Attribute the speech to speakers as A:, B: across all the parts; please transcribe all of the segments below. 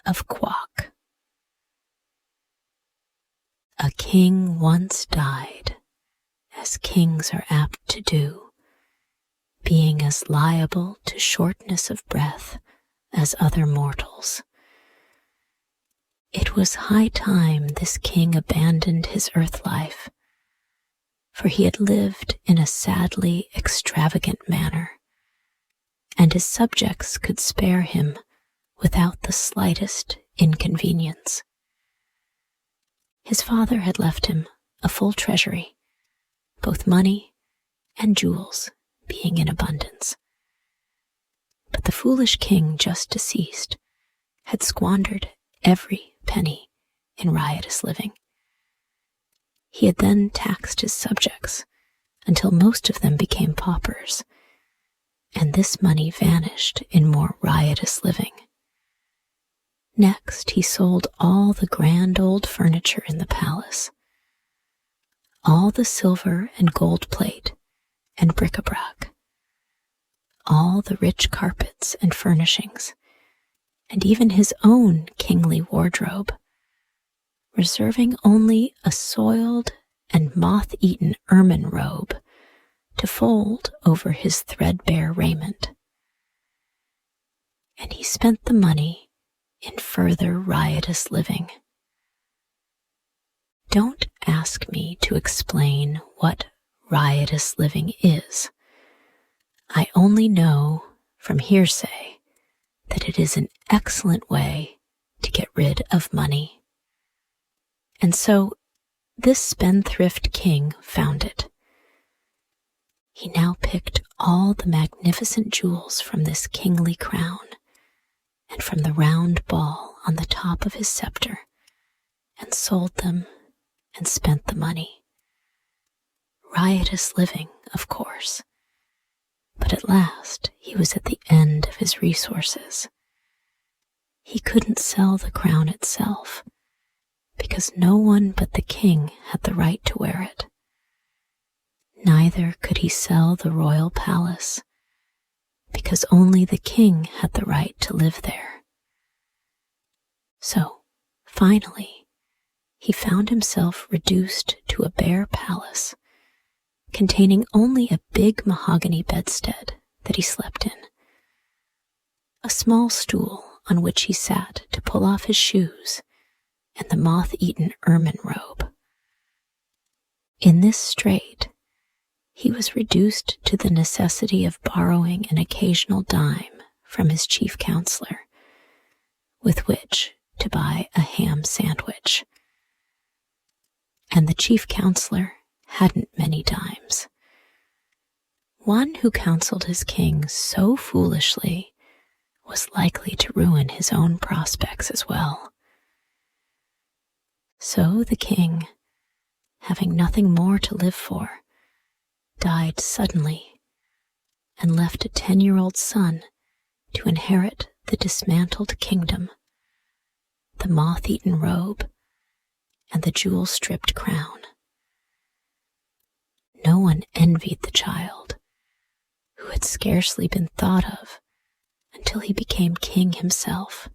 A: of Quook. A king once died, as kings are apt to do, being as liable to shortness of breath as other mortals. It was high time this king abandoned his earth life, for he had lived in a sadly extravagant manner, and his subjects could spare him without the slightest inconvenience. His father had left him a full treasury, both money and jewels being in abundance. But the foolish king just deceased had squandered every penny in riotous living. He had then taxed his subjects until most of them became paupers, and this money vanished in more riotous living. Next, he sold all the grand old furniture in the palace, all the silver and gold plate and bric-a-brac, all the rich carpets and furnishings, and even his own kingly wardrobe, reserving only a soiled and moth-eaten ermine robe to fold over his threadbare raiment. And he spent the money in further riotous living. Don't ask me to explain what riotous living is. I only know from hearsay that it is an excellent way to get rid of money. And so this spendthrift king found it. He now picked all the magnificent jewels from this kingly crown and from the round ball on the top of his scepter, and sold them and spent the money. Riotous living, of course. But at last he was at the end of his resources. He couldn't sell the crown itself, because no one but the king had the right to wear it. Neither could he sell the royal palace, because only the king had the right to live there. So, finally, he found himself reduced to a bare palace, containing only a big mahogany bedstead that he slept in, a small stool on which he sat to pull off his shoes, and the moth-eaten ermine robe. In this strait, he was reduced to the necessity of borrowing an occasional dime from his chief counselor, with which to buy a ham sandwich. And the chief counselor hadn't many dimes. One who counseled his king so foolishly was likely to ruin his own prospects as well. So the king, having nothing more to live for, died suddenly and left a 10-year-old son to inherit the dismantled kingdom, the moth-eaten robe, and the jewel-stripped crown. No one envied the child, who had scarcely been thought of until he became king himself.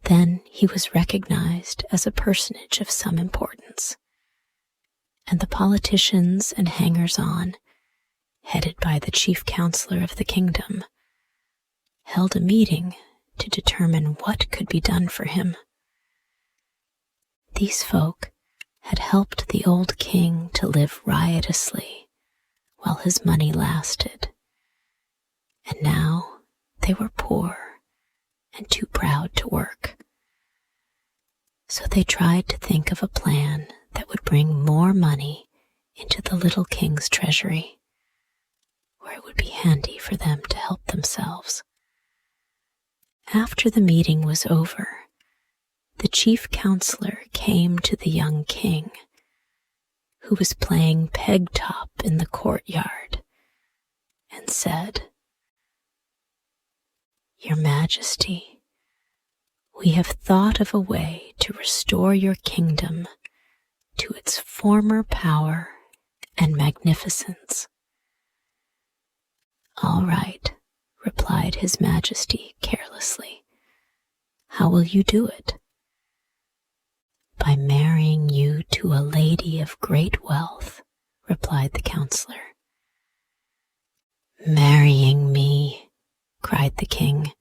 A: Then he was recognized as a personage of some importance, and the politicians and hangers-on, headed by the chief counselor of the kingdom, held a meeting to determine what could be done for him. These folk had helped the old king to live riotously while his money lasted, and now they were poor and too proud to work. So they tried to think of a plan that would bring more money into the little king's treasury, where it would be handy for them to help themselves. After the meeting was over, the chief counselor came to the young king, who was playing peg-top in the courtyard, and said, "Your Majesty, we have thought of a way to restore your kingdom to its former power and magnificence." "All right," replied His Majesty carelessly. How will you do it? By marrying you to a lady of great wealth, replied the counselor. Marrying me, cried the king.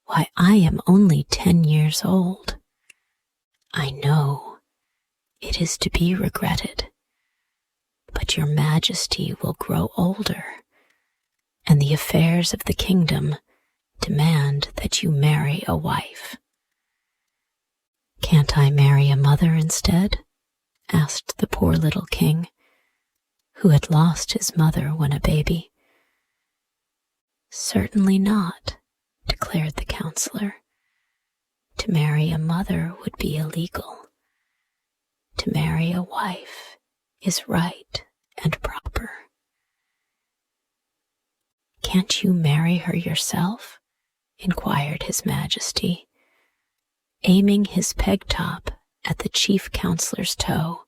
A: Why, I am only 10 years old. I know it is to be regretted, but your majesty will grow older, and the affairs of the kingdom demand that you marry a wife. Can't I marry a mother instead? Asked the poor little king, who had lost his mother when a baby. Certainly not, declared the counselor. To marry a mother would be illegal. To marry a wife is right and proper. Can't you marry her yourself? Inquired his majesty, aiming his peg-top at the chief counselor's toe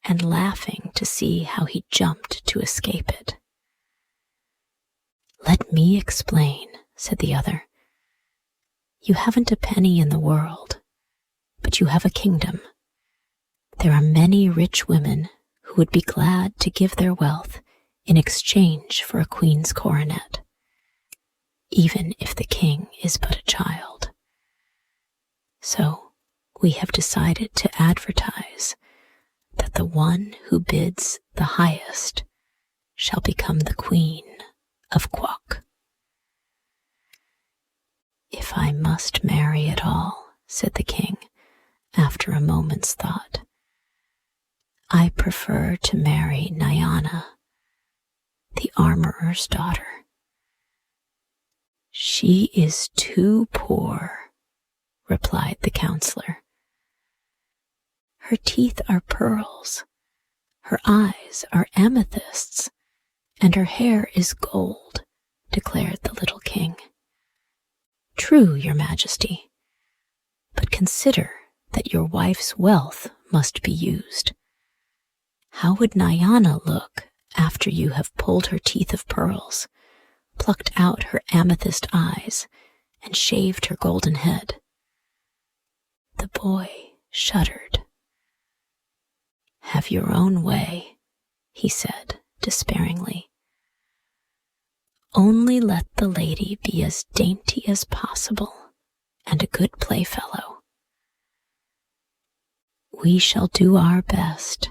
A: and laughing to see how he jumped to escape it. Let me explain, said the other. You haven't a penny in the world, but you have a kingdom. There are many rich women who would be glad to give their wealth in exchange for a queen's coronet, even if the king is but a child. So we have decided to advertise that the one who bids the highest shall become the Queen of Quook. If I must marry at all, said the king, after a moment's thought, I prefer to marry Nyana, the armorer's daughter. She is too poor, replied the counselor. Her teeth are pearls, her eyes are amethysts, and her hair is gold, declared the little king. True, your majesty, but consider that your wife's wealth must be used. How would Nyana look after you have pulled her teeth of pearls, plucked out her amethyst eyes, and shaved her golden head? The boy shuddered. Have your own way, he said despairingly. Only let the lady be as dainty as possible and a good playfellow. We shall do our best,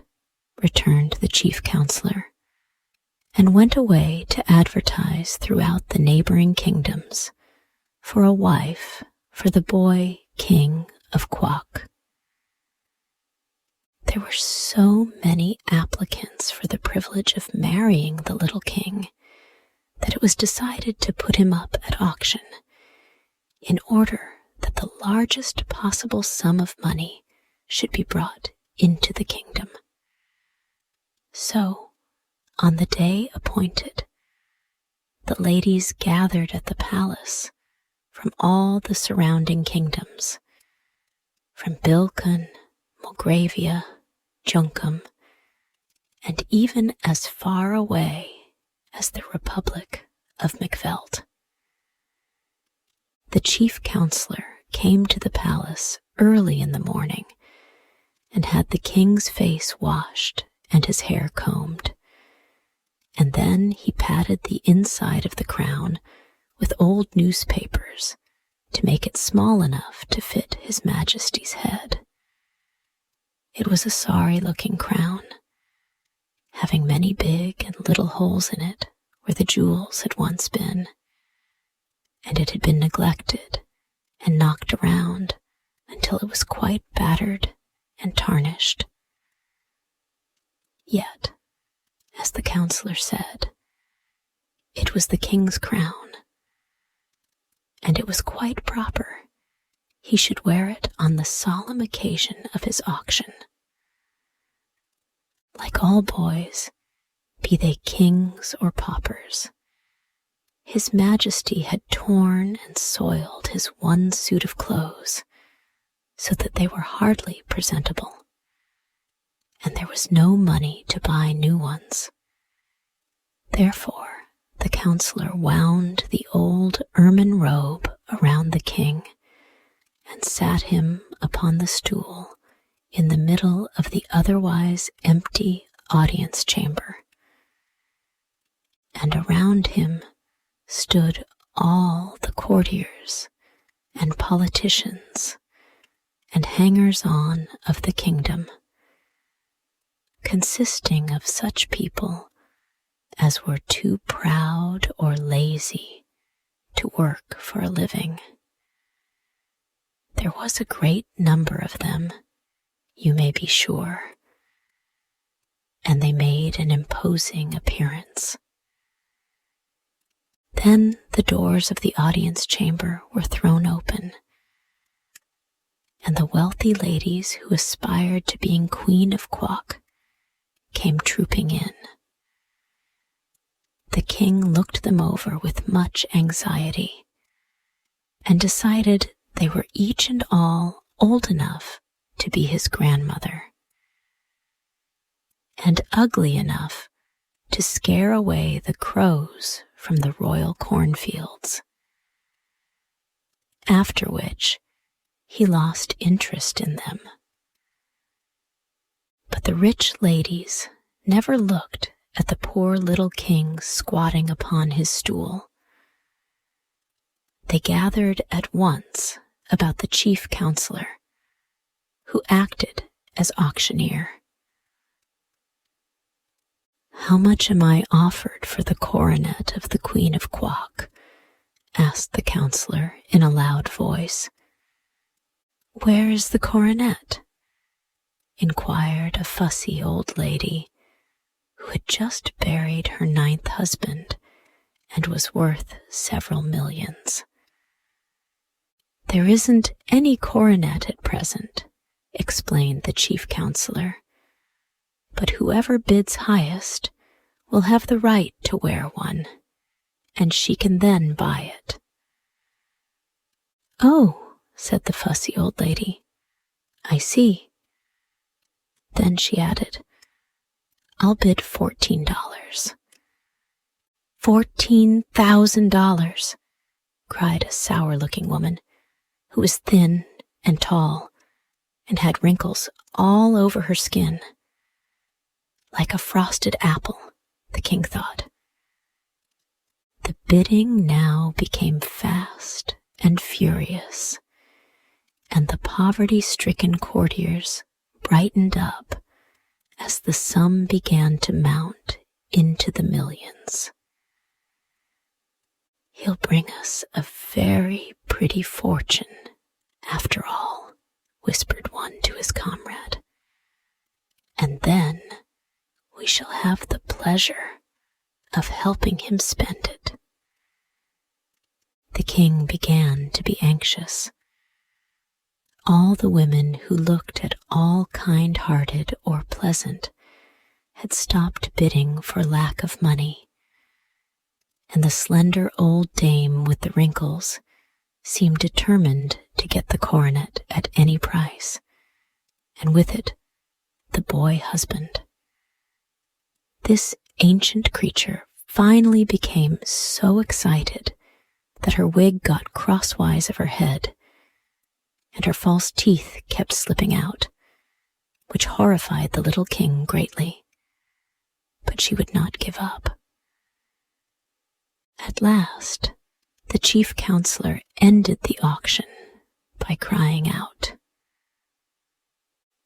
A: returned the chief counselor, and went away to advertise throughout the neighboring kingdoms for a wife for the boy king of Quook. There were so many applicants for the privilege of marrying the little king that it was decided to put him up at auction in order that the largest possible sum of money should be brought into the kingdom. So, on the day appointed, the ladies gathered at the palace from all the surrounding kingdoms, from Bilkun, Mulgravia, Junkum, and even as far away as the Republic of Macveld. The chief counselor came to the palace early in the morning and had the king's face washed and his hair combed, and then he patted the inside of the crown with old newspapers to make it small enough to fit his majesty's head. It was a sorry-looking crown, having many big and little holes in it where the jewels had once been, and it had been neglected and knocked around until it was quite battered and tarnished. Yet, as the counselor said, it was the king's crown, and it was quite proper he should wear it on the solemn occasion of his auction. Like all boys, be they kings or paupers, His Majesty had torn and soiled his one suit of clothes so that they were hardly presentable, and there was no money to buy new ones. Therefore, the counselor wound the old ermine robe around the king and sat him upon the stool in the middle of the otherwise empty audience chamber. And around him stood all the courtiers and politicians and hangers-on of the kingdom, consisting of such people as were too proud or lazy to work for a living. There was a great number of them, you may be sure, and they made an imposing appearance. Then the doors of the audience chamber were thrown open, and the wealthy ladies who aspired to being Queen of Quook came trooping in. The king looked them over with much anxiety and decided they were each and all old enough to be his grandmother, and ugly enough to scare away the crows from the royal cornfields. After which, he lost interest in them. But the rich ladies never looked at the poor little king squatting upon his stool. They gathered at once about the chief counselor, who acted as auctioneer. "How much am I offered for the coronet of the Queen of Quook?" asked the counselor in a loud voice. "Where is the coronet?" inquired a fussy old lady who had just buried her 9th husband and was worth several millions. "There isn't any coronet at present," explained the chief counselor, "but whoever bids highest will have the right to wear one, and she can then buy it." "Oh," said the fussy old lady, "I see." Then she added, "I'll bid $14. $14,000, cried a sour-looking woman who was thin and tall and had wrinkles all over her skin. Like a frosted apple, the king thought. The bidding now became fast and furious, and the poverty-stricken courtiers brightened up as the sum began to mount into the millions. "He'll bring us a very pretty fortune, after all," whispered one to his comrade, "and then we shall have the pleasure of helping him spend it." The king began to be anxious. All the women who looked at all kind-hearted or pleasant had stopped bidding for lack of money, and the slender old dame with the wrinkles seemed determined to get the coronet at any price, and with it the boy husband. This ancient creature finally became so excited that her wig got crosswise of her head, and her false teeth kept slipping out, which horrified the little king greatly. But she would not give up. At last, the chief counselor ended the auction by crying out,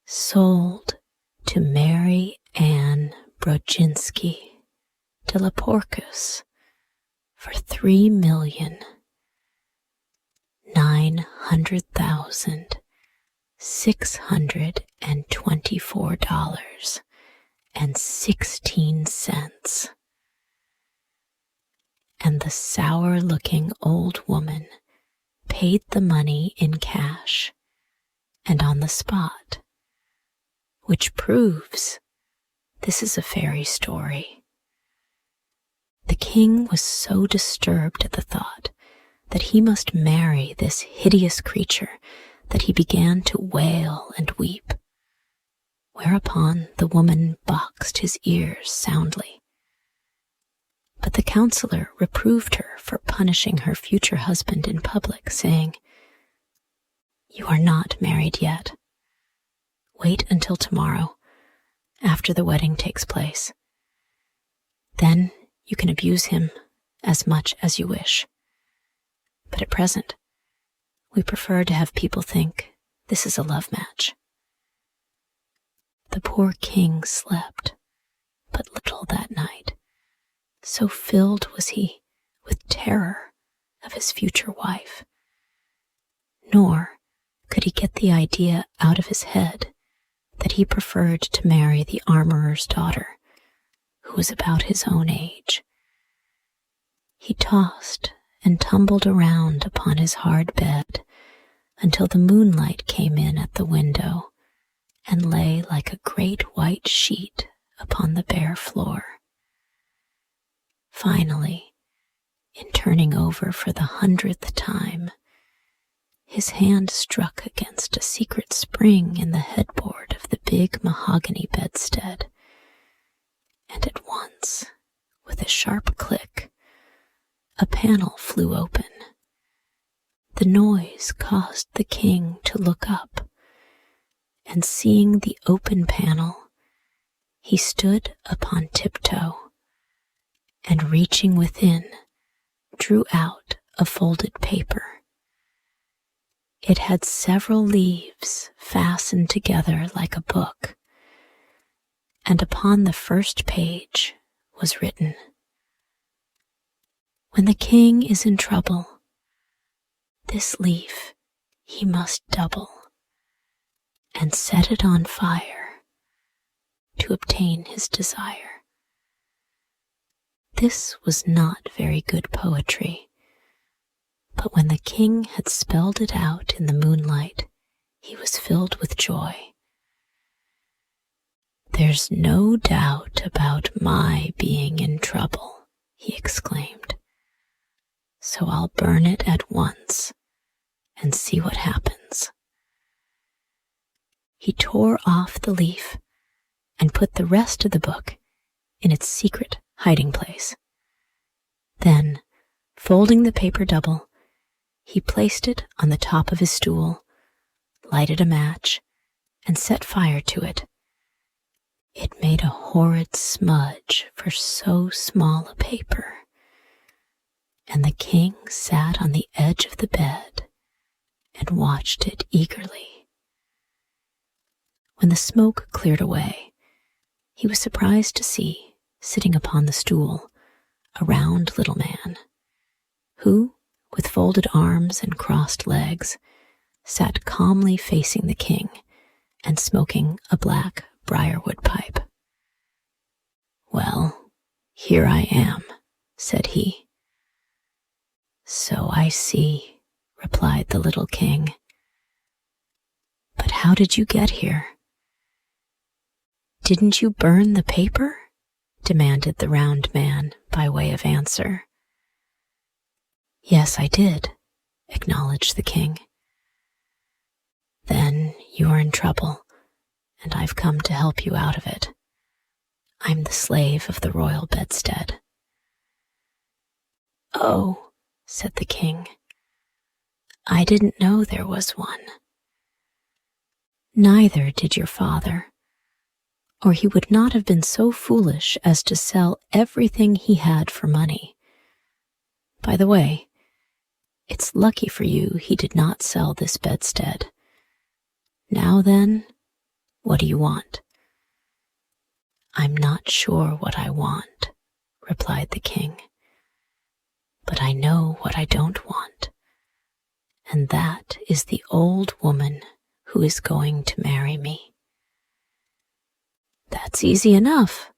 A: "Sold to Mary Ann Brodzinski de la Porcus for $3,900,624.16." And the sour-looking old woman paid the money in cash and on the spot, which proves this is a fairy story. The king was so disturbed at the thought that he must marry this hideous creature that he began to wail and weep, whereupon the woman boxed his ears soundly. But the counselor reproved her for punishing her future husband in public, saying, You are not married yet. Wait until tomorrow, after the wedding takes place. Then you can abuse him as much as you wish. But at present, we prefer to have people think this is a love match." The poor king slept but little that night, so filled was he with terror of his future wife. Nor could he get the idea out of his head that he preferred to marry the armorer's daughter, who was about his own age. He tossed and tumbled around upon his hard bed until the moonlight came in at the window and lay like a great white sheet upon the bare floor. Finally, in turning over for the 100th time, his hand struck against a secret spring in the headboard of the big mahogany bedstead, and at once, with a sharp click, a panel flew open. The noise caused the king to look up, and seeing the open panel, he stood upon tiptoe, and reaching within, drew out a folded paper. It had several leaves fastened together like a book, and upon the first page was written, "When the king is in trouble, this leaf he must double, and set it on fire to obtain his desire." This was not very good poetry, but when the king had spelled it out in the moonlight, he was filled with joy. "There's no doubt about my being in trouble," he exclaimed, "so I'll burn it at once and see what happens." He tore off the leaf and put the rest of the book in its secret hiding place. Then, folding the paper double, he placed it on the top of his stool, lighted a match, and set fire to it. It made a horrid smudge for so small a paper, and the king sat on the edge of the bed and watched it eagerly. When the smoke cleared away, he was surprised to see, sitting upon the stool, a round little man, who, with folded arms and crossed legs, sat calmly facing the king and smoking a black briarwood pipe. "Well, here I am," said he. "So I see," replied the little king. "But how did you get here?" "Didn't you burn the paper?" demanded the round man by way of answer. "Yes, I did," acknowledged the king. "Then you are in trouble, and I've come to help you out of it. I'm the slave of the royal bedstead." "Oh," said the king, "I didn't know there was one." "Neither did your father, or he would not have been so foolish as to sell everything he had for money. By the way, it's lucky for you he did not sell this bedstead. Now then, what do you want?" "I'm not sure what I want," replied the king, "but I know what I don't want, and that is the old woman who is going to marry me." "That's easy enough,"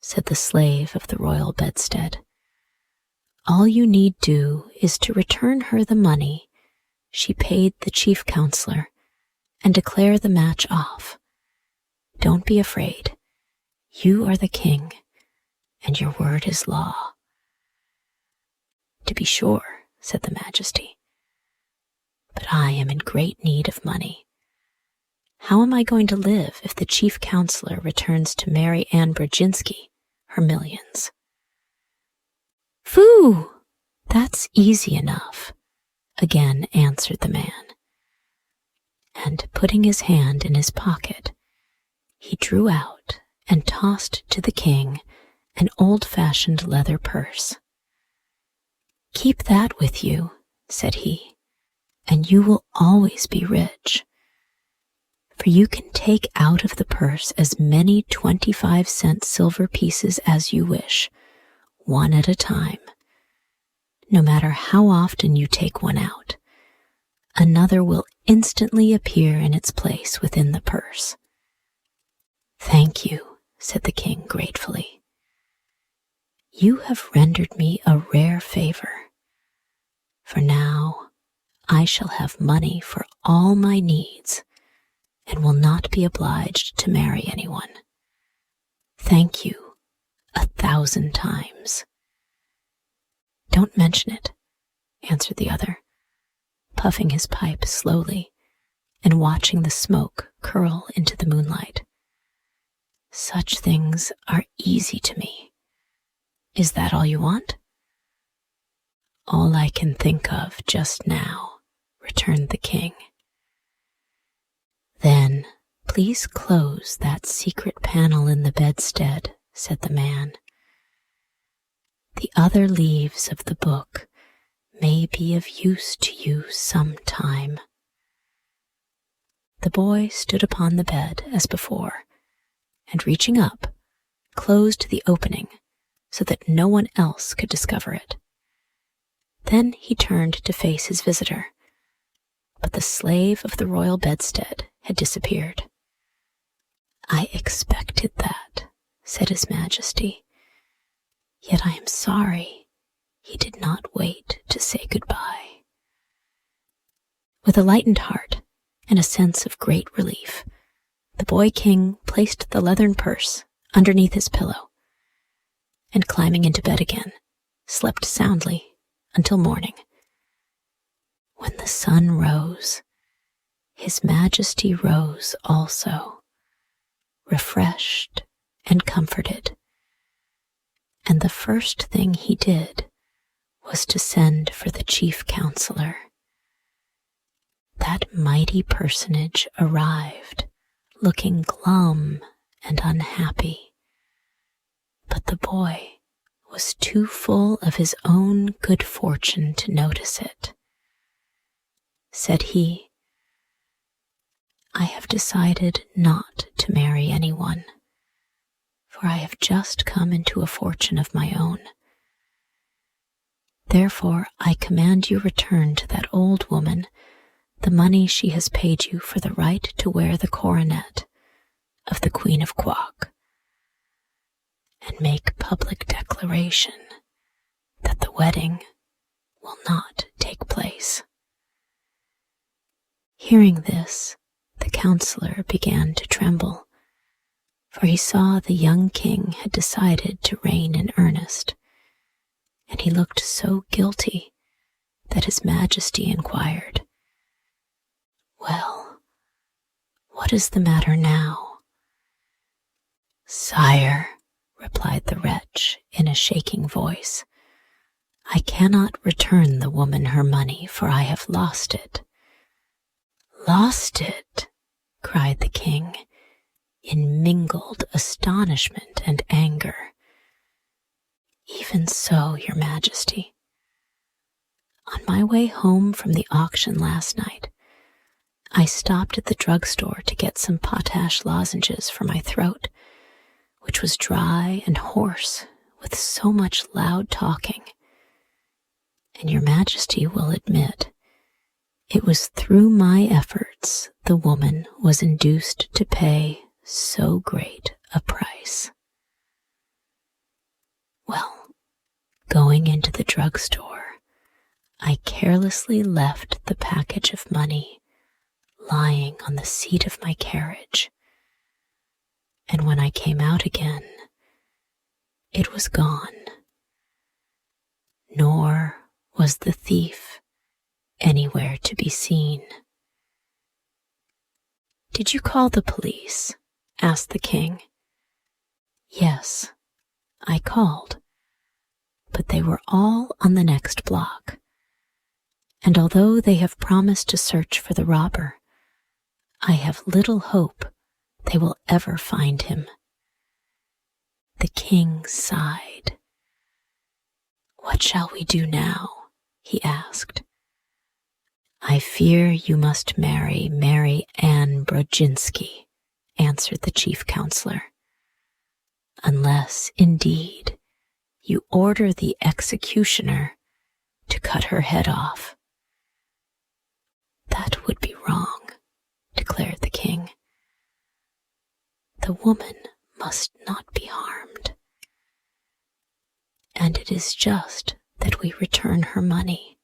A: said the slave of the royal bedstead. "All you need do is to return her the money she paid the chief counselor and declare the match off. Don't be afraid. You are the king, and your word is law." "To be sure," said the majesty, "but I am in great need of money. How am I going to live if the chief counselor returns to Mary Ann Brzezinski her millions?" "Phoo! That's easy enough," again answered the man. and putting his hand in his pocket, he drew out and tossed to the king an old-fashioned leather purse. "Keep that with you," said he, "and you will always be rich. For you can take out of the purse as many 25-cent silver pieces as you wish, one at a time. No matter how often you take one out, another will instantly appear in its place within the purse." "Thank you," said the king gratefully. "You have rendered me a rare favor, for now I shall have money for all my needs and will not be obliged to marry anyone. Thank you 1,000 times." "Don't mention it," answered the other, puffing his pipe slowly and watching the smoke curl into the moonlight. "Such things are easy to me. Is that all you want?" "All I can think of just now," returned the king. "Then please close that secret panel in the bedstead," said the man. "The other leaves of the book may be of use to you some time." The boy stood upon the bed as before, and reaching up, closed the opening so that no one else could discover it. Then he turned to face his visitor, but the slave of the royal bedstead had disappeared. "I expected that," said His Majesty, "yet I am sorry he did not wait to say goodbye." With a lightened heart and a sense of great relief, the boy king placed the leathern purse underneath his pillow, and climbing into bed again, slept soundly until morning. When the sun rose, His Majesty rose also, refreshed and comforted, and the first thing he did was to send for the chief counselor. That mighty personage arrived, looking glum and unhappy, but the boy was too full of his own good fortune to notice it. Said he, "I have decided not to marry anyone, for I have just come into a fortune of my own. Therefore I command you return to that old woman the money she has paid you for the right to wear the coronet of the Queen of Quook, and make public declaration that the wedding will not take place." Hearing this, the counselor began to tremble, for he saw the young king had decided to reign in earnest, and he looked so guilty that His Majesty inquired, "Well, what is the matter now?" "Sire," replied the wretch in a shaking voice, "I cannot return the woman her money, for I have lost it." "Lost it?" cried the king, in mingled astonishment and anger. "Even so, your Majesty. On my way home from the auction last night, I stopped at the drugstore to get some potash lozenges for my throat, which was dry and hoarse with so much loud talking. And your Majesty will admit, it was through my efforts the woman was induced to pay so great a price. Well, going into the drugstore, I carelessly left the package of money lying on the seat of my carriage, and when I came out again, it was gone, nor was the thief anywhere to be seen. "Did you call the police?" asked the king. "Yes, I called, but they were all on the next block, and although they have promised to search for the robber, I have little hope they will ever find him." The king sighed. "What shall we do now?" he asked. "I fear you must marry Mary Ann Brodzinski," answered the chief counselor, "unless, indeed, you order the executioner to cut her head off." "That would be wrong," declared the king. "The woman must not be harmed, and it is just that we return her money,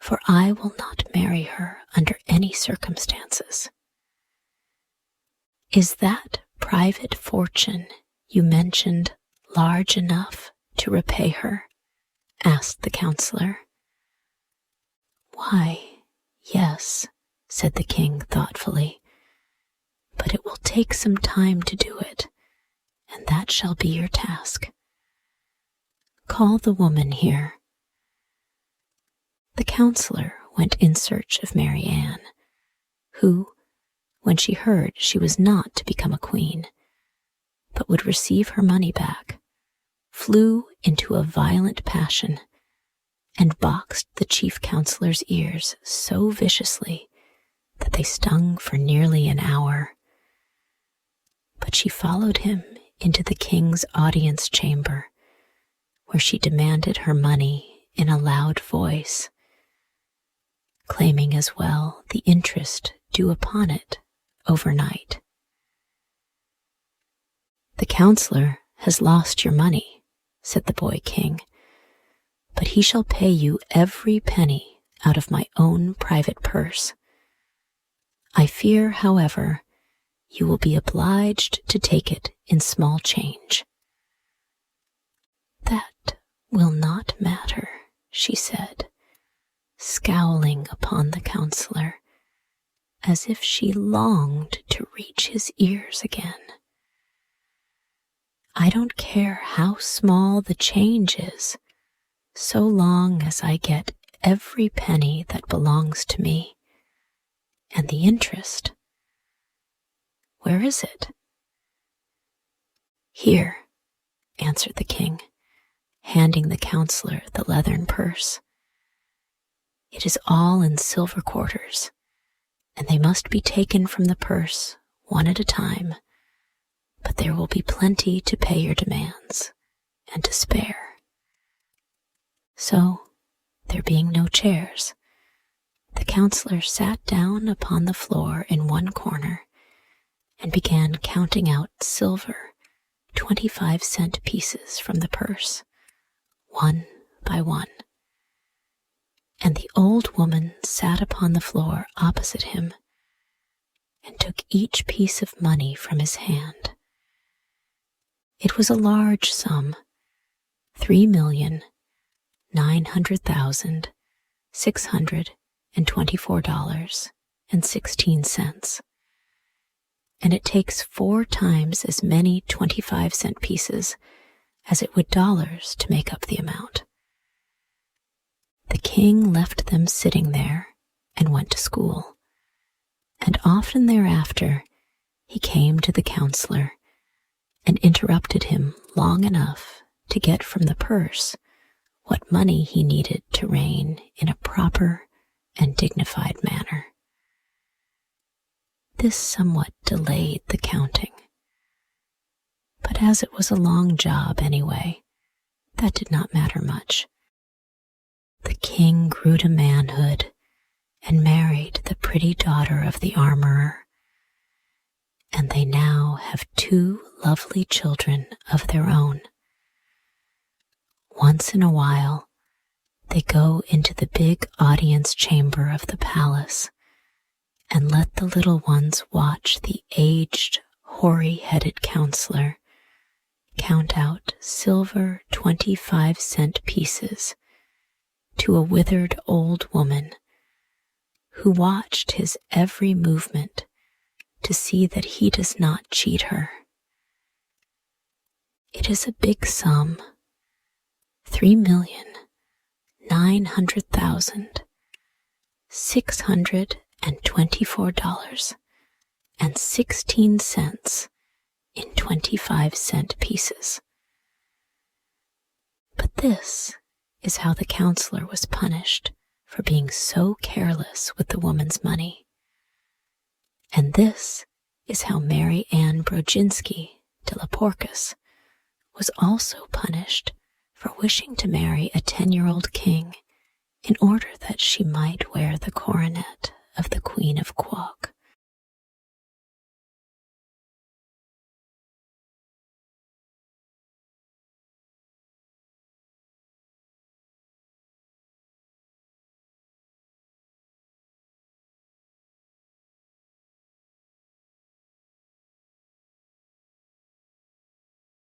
A: for I will not marry her under any circumstances." "Is that private fortune you mentioned large enough to repay her?" asked the counselor. "Why, yes," said the king thoughtfully, "but it will take some time to do it, and that shall be your task. Call the woman here." The counselor went in search of Mary Ann, who, when she heard she was not to become a queen, but would receive her money back, flew into a violent passion and boxed the chief counselor's ears so viciously that they stung for nearly an hour. But she followed him into the king's audience chamber, where she demanded her money in a loud voice, claiming as well the interest due upon it overnight. "The counselor has lost your money," said the boy king, "but he shall pay you every penny out of my own private purse. I fear, however, you will be obliged to take it in small change." "That will not matter," she said, scowling upon the counselor, as if she longed to reach his ears again. "I don't care how small the change is, so long as I get every penny that belongs to me. And the interest, where is it?" "Here," answered the king, handing the counselor the leathern purse. "It is all in silver quarters, and they must be taken from the purse one at a time, but there will be plenty to pay your demands and to spare." So, there being no chairs, the counselor sat down upon the floor in one corner and began counting out silver 25-cent pieces from the purse, one by one. And the old woman sat upon the floor opposite him and took each piece of money from his hand. It was a large sum, $3,900,624.16, and it takes 4 times as many 25-cent pieces as it would dollars to make up the amount. The king left them sitting there and went to school, and often thereafter he came to the counselor and interrupted him long enough to get from the purse what money he needed to reign in a proper and dignified manner. This somewhat delayed the counting, but as it was a long job anyway, that did not matter much. The king grew to manhood and married the pretty daughter of the armorer, and they now have 2 lovely children of their own. Once in a while, they go into the big audience chamber of the palace and let the little ones watch the aged, hoary-headed counselor count out silver 25-cent pieces to a withered old woman who watched his every movement to see that he does not cheat her. It is a big sum, 3,900,624 $24.16 in 25-cent pieces. But this is how the counselor was punished for being so careless with the woman's money. And this is how Mary Ann Brodzinski de la Porcus was also punished for wishing to marry a 10-year-old king in order that she might wear the coronet of the Queen of Quok.